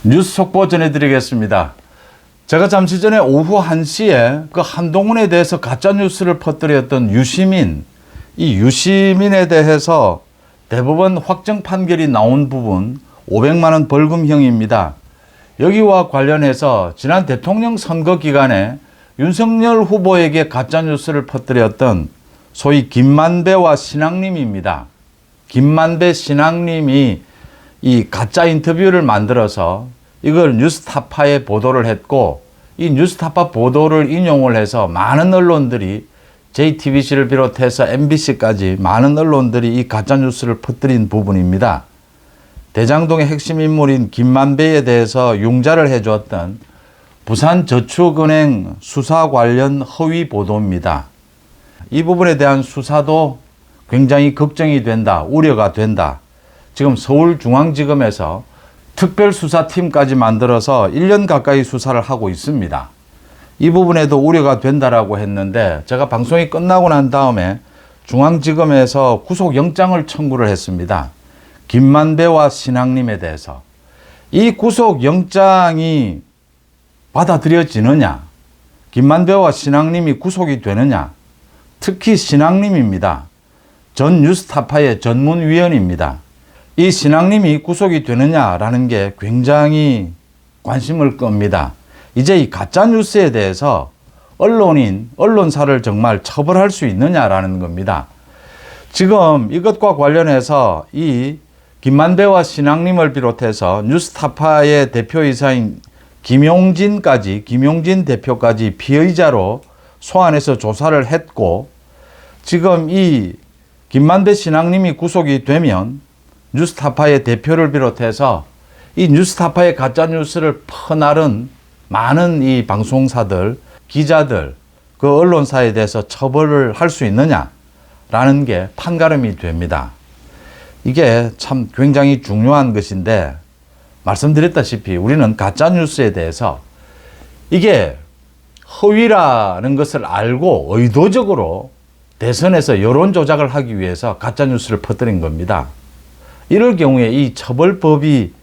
뉴스 속보 전해드리겠습니다. 제가 잠시 전에 오후 1시에 그 한동훈에 대해서 가짜뉴스를 퍼뜨렸던 유시민, 이 유시민에 대해서 대법원 확정 판결이 나온 부분 500만 원 벌금형입니다. 여기와 관련해서 지난 대통령 선거 기간에 윤석열 후보에게 가짜뉴스를 퍼뜨렸던 소위 김만배와 신앙님입니다. 김만배 신앙님이 이 가짜 인터뷰를 만들어서 이걸 뉴스타파에 보도를 했고, 이 뉴스타파 보도를 인용을 해서 많은 언론들이 JTBC를 비롯해서 MBC까지 많은 언론들이 이 가짜뉴스를 퍼뜨린 부분입니다. 대장동의 핵심 인물인 김만배에 대해서 융자를 해주었던 부산저축은행 수사 관련 허위 보도입니다. 이 부분에 대한 수사도 굉장히 걱정이 된다, 우려가 된다. 지금 서울중앙지검에서 특별수사팀까지 만들어서 1년 가까이 수사를 하고 있습니다. 이 부분에도 우려가 된다라고 했는데, 제가 방송이 끝나고 난 다음에 중앙지검에서 구속영장을 청구를 했습니다. 김만배와 신앙님에 대해서. 이 구속영장이 받아들여지느냐, 김만배와 신앙님이 구속이 되느냐, 특히 신앙님입니다. 전 뉴스타파의 전문위원입니다. 이 신앙님이 구속이 되느냐라는 게 굉장히 관심을 끕니다. 이제 이 가짜뉴스에 대해서 언론사를 정말 처벌할 수 있느냐라는 겁니다. 지금 이것과 관련해서 이 김만배와 신앙님을 비롯해서 뉴스타파의 대표이사인 김용진 대표까지 피의자로 소환해서 조사를 했고, 지금 이 김만배 신앙님이 구속이 되면 뉴스타파의 대표를 비롯해서 이 뉴스타파의 가짜뉴스를 퍼나른 많은 이 방송사들, 기자들, 그 언론사에 대해서 처벌을 할 수 있느냐라는 게 판가름이 됩니다. 이게 참 굉장히 중요한 것인데, 말씀드렸다시피 우리는 가짜뉴스에 대해서 이게 허위라는 것을 알고 의도적으로 대선에서 여론 조작을 하기 위해서 가짜뉴스를 퍼뜨린 겁니다. 이럴 경우에 이 처벌법이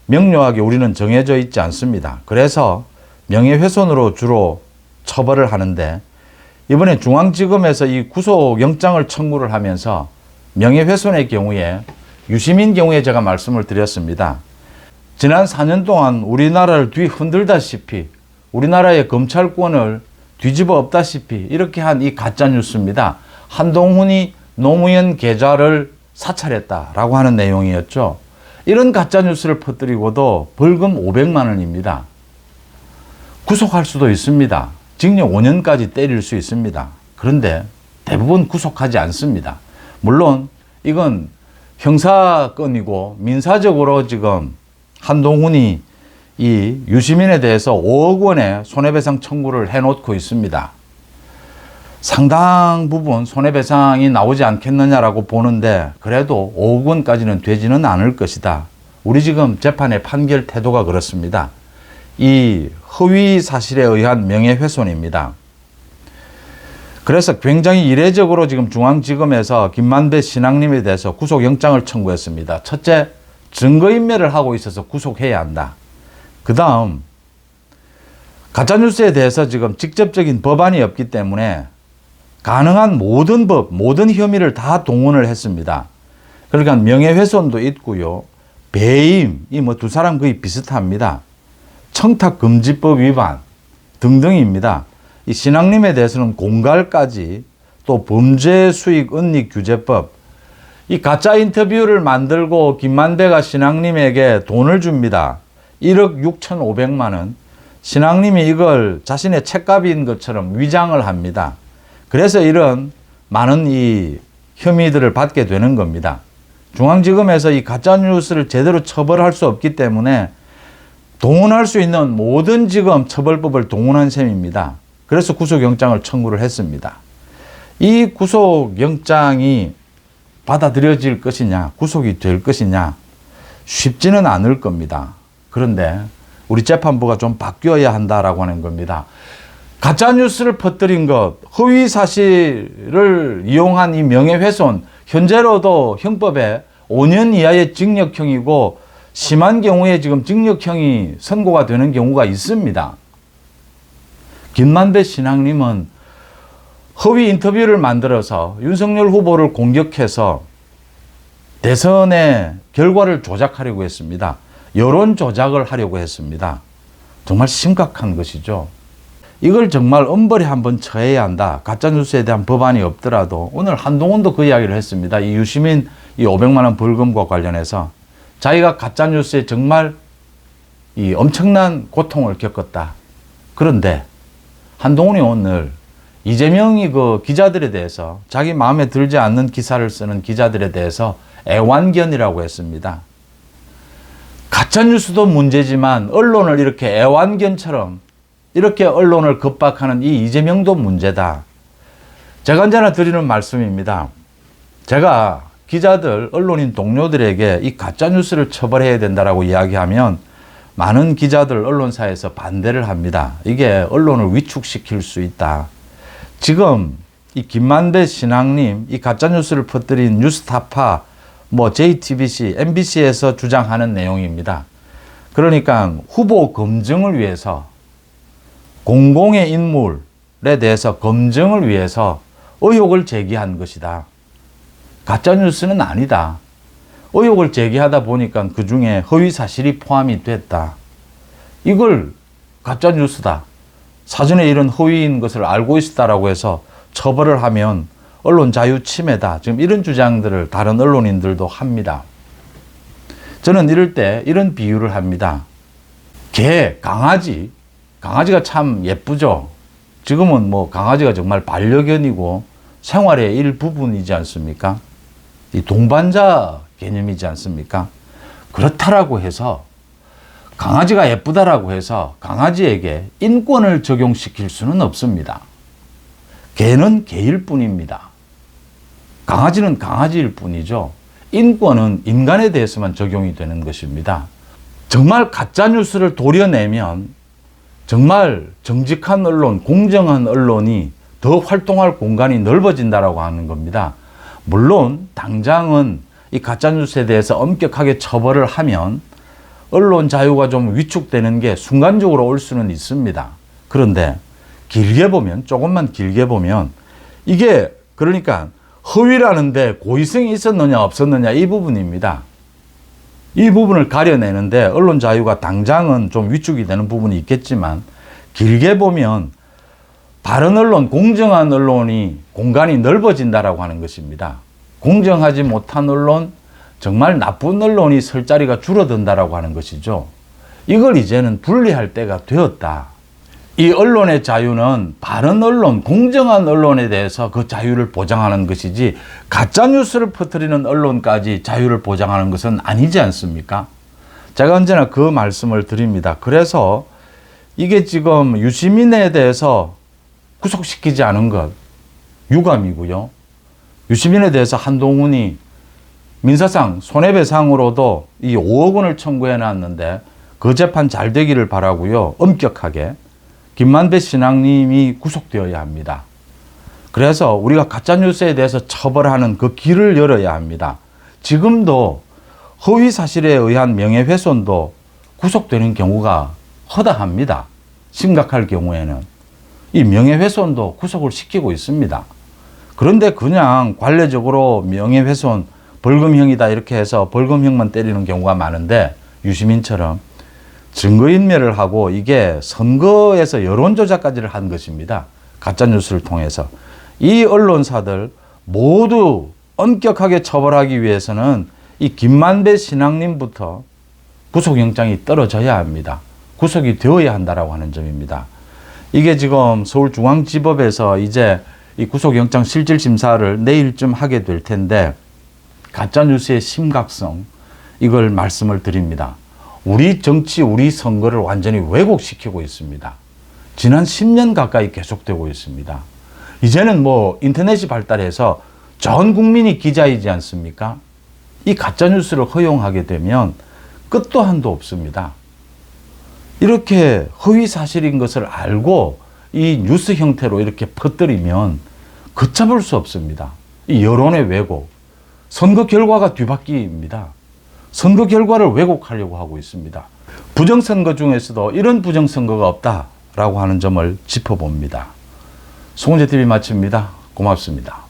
명료하게 우리는 정해져 있지 않습니다. 그래서 명예훼손으로 주로 처벌을 하는데, 이번에 중앙지검에서 이 구속영장을 청구를 하면서 명예훼손의 경우에, 유시민 경우에 제가 말씀을 드렸습니다. 지난 4년 동안 우리나라를 뒤흔들다시피 우리나라의 검찰권을 뒤집어 엎다시피 이렇게 한 이 가짜뉴스입니다. 한동훈이 노무현 계좌를 사찰했다라고 하는 내용이었죠. 이런 가짜뉴스를 퍼뜨리고도 벌금 500만 원입니다. 구속할 수도 있습니다. 징역 5년까지 때릴 수 있습니다. 그런데 대부분 구속하지 않습니다. 물론 이건 형사건이고 민사적으로 지금 한동훈이 이 유시민에 대해서 5억 원의 손해배상 청구를 해놓고 있습니다. 상당 부분 손해배상이 나오지 않겠느냐라고 보는데, 그래도 5억 원까지는 되지는 않을 것이다. 우리 지금 재판의 판결 태도가 그렇습니다. 이 허위 사실에 의한 명예훼손입니다. 그래서 굉장히 이례적으로 지금 중앙지검에서 김만배 신앙님에 대해서 구속영장을 청구했습니다. 첫째, 증거인멸을 하고 있어서 구속해야 한다. 그 다음, 가짜뉴스에 대해서 지금 직접적인 법안이 없기 때문에 가능한 모든 혐의를 다 동원을 했습니다. 그러니까 명예훼손도 있고요. 배임, 이 두 사람 거의 비슷합니다. 청탁금지법 위반 등등입니다. 이 신앙님에 대해서는 공갈까지, 또 범죄수익은닉규제법, 이 가짜 인터뷰를 만들고 김만배가 신앙님에게 돈을 줍니다. 1억 6,500만 원. 신앙님이 이걸 자신의 책값인 것처럼 위장을 합니다. 그래서 이런 많은 이 혐의들을 받게 되는 겁니다. 중앙지검에서 이 가짜뉴스를 제대로 처벌할 수 없기 때문에 동원할 수 있는 모든 지금 처벌법을 동원한 셈입니다. 그래서 구속영장을 청구를 했습니다. 이 구속영장이 받아들여질 것이냐, 구속이 될 것이냐, 쉽지는 않을 겁니다. 그런데 우리 재판부가 좀 바뀌어야 한다라고 하는 겁니다. 가짜뉴스를 퍼뜨린 것, 허위 사실을 이용한 이 명예훼손, 현재로도 형법에 5년 이하의 징역형이고 심한 경우에 지금 징역형이 선고가 되는 경우가 있습니다. 김만배 신앙님은 허위 인터뷰를 만들어서 윤석열 후보를 공격해서 대선의 결과를 조작하려고 했습니다. 여론 조작을 하려고 했습니다. 정말 심각한 것이죠. 이걸 정말 엄벌에 한번 처해야 한다. 가짜뉴스에 대한 법안이 없더라도 오늘 한동훈도 그 이야기를 했습니다. 이 유시민 이 500만 원 벌금과 관련해서 자기가 가짜뉴스에 정말 이 엄청난 고통을 겪었다. 그런데 한동훈이 오늘 이재명이 그 기자들에 대해서 자기 마음에 들지 않는 기사를 쓰는 기자들에 대해서 애완견이라고 했습니다. 가짜뉴스도 문제지만 언론을 이렇게 애완견처럼 이렇게 언론을 겁박하는 이 이재명도 문제다. 제가 언제나 드리는 말씀입니다. 제가 기자들, 언론인 동료들에게 이 가짜뉴스를 처벌해야 된다라고 이야기하면 많은 기자들, 언론사에서 반대를 합니다. 이게 언론을 위축시킬 수 있다. 지금 이 김만배 신앙님, 이 가짜뉴스를 퍼뜨린 뉴스타파, JTBC, MBC에서 주장하는 내용입니다. 그러니까 후보 검증을 위해서 공공의 인물에 대해서 검증을 위해서 의혹을 제기한 것이다. 가짜뉴스는 아니다. 의혹을 제기하다 보니까 그 중에 허위 사실이 포함이 됐다. 이걸 가짜뉴스다. 사전에 이런 허위인 것을 알고 있었다라고 해서 처벌을 하면 언론 자유 침해다. 지금 이런 주장들을 다른 언론인들도 합니다. 저는 이럴 때 이런 비유를 합니다. 개, 강아지가 참 예쁘죠. 지금은 강아지가 정말 반려견이고 생활의 일부분이지 않습니까? 이 동반자 개념이지 않습니까? 그렇다라고 해서 강아지가 예쁘다라고 해서 강아지에게 인권을 적용시킬 수는 없습니다. 개는 개일 뿐입니다. 강아지는 강아지일 뿐이죠. 인권은 인간에 대해서만 적용이 되는 것입니다. 정말 가짜뉴스를 도려내면 정말 정직한 언론, 공정한 언론이 더 활동할 공간이 넓어진다라고 하는 겁니다. 물론 당장은 이 가짜뉴스에 대해서 엄격하게 처벌을 하면 언론 자유가 좀 위축되는 게 순간적으로 올 수는 있습니다. 그런데 길게 보면, 조금만 길게 보면 이게 그러니까 허위라는데 고의성이 있었느냐 없었느냐 이 부분입니다. 이 부분을 가려내는데 언론 자유가 당장은 좀 위축이 되는 부분이 있겠지만 길게 보면 바른 언론, 공정한 언론이 공간이 넓어진다라고 하는 것입니다. 공정하지 못한 언론, 정말 나쁜 언론이 설 자리가 줄어든다라고 하는 것이죠. 이걸 이제는 분리할 때가 되었다. 이 언론의 자유는 바른 언론, 공정한 언론에 대해서 그 자유를 보장하는 것이지 가짜뉴스를 퍼뜨리는 언론까지 자유를 보장하는 것은 아니지 않습니까? 제가 언제나 그 말씀을 드립니다. 그래서 이게 지금 유시민에 대해서 구속시키지 않은 것 유감이고요. 유시민에 대해서 한동훈이 민사상 손해배상으로도 이 5억 원을 청구해 놨는데 그 재판 잘 되기를 바라고요. 엄격하게. 김만배 신앙님이 구속되어야 합니다. 그래서 우리가 가짜뉴스에 대해서 처벌하는 그 길을 열어야 합니다. 지금도 허위 사실에 의한 명예훼손도 구속되는 경우가 허다합니다. 심각할 경우에는. 이 명예훼손도 구속을 시키고 있습니다. 그런데 그냥 관례적으로 명예훼손 벌금형이다 이렇게 해서 벌금형만 때리는 경우가 많은데 유시민처럼 증거인멸을 하고 이게 선거에서 여론조작까지를 한 것입니다. 가짜뉴스를 통해서. 이 언론사들 모두 엄격하게 처벌하기 위해서는 이 김만배 신앙님부터 구속영장이 떨어져야 합니다. 구속이 되어야 한다라고 하는 점입니다. 이게 지금 서울중앙지법에서 이제 이 구속영장 실질심사를 내일쯤 하게 될 텐데 가짜뉴스의 심각성 이걸 말씀을 드립니다. 우리 정치, 우리 선거를 완전히 왜곡시키고 있습니다. 지난 10년 가까이 계속되고 있습니다. 이제는 인터넷이 발달해서 전 국민이 기자이지 않습니까? 이 가짜뉴스를 허용하게 되면 끝도 한도 없습니다. 이렇게 허위 사실인 것을 알고 이 뉴스 형태로 이렇게 퍼뜨리면 걷잡을 수 없습니다. 이 여론의 왜곡, 선거 결과가 뒤바뀝니다. 선거 결과를 왜곡하려고 하고 있습니다. 부정선거 중에서도 이런 부정선거가 없다라고 하는 점을 짚어봅니다. 송은재TV 마칩니다. 고맙습니다.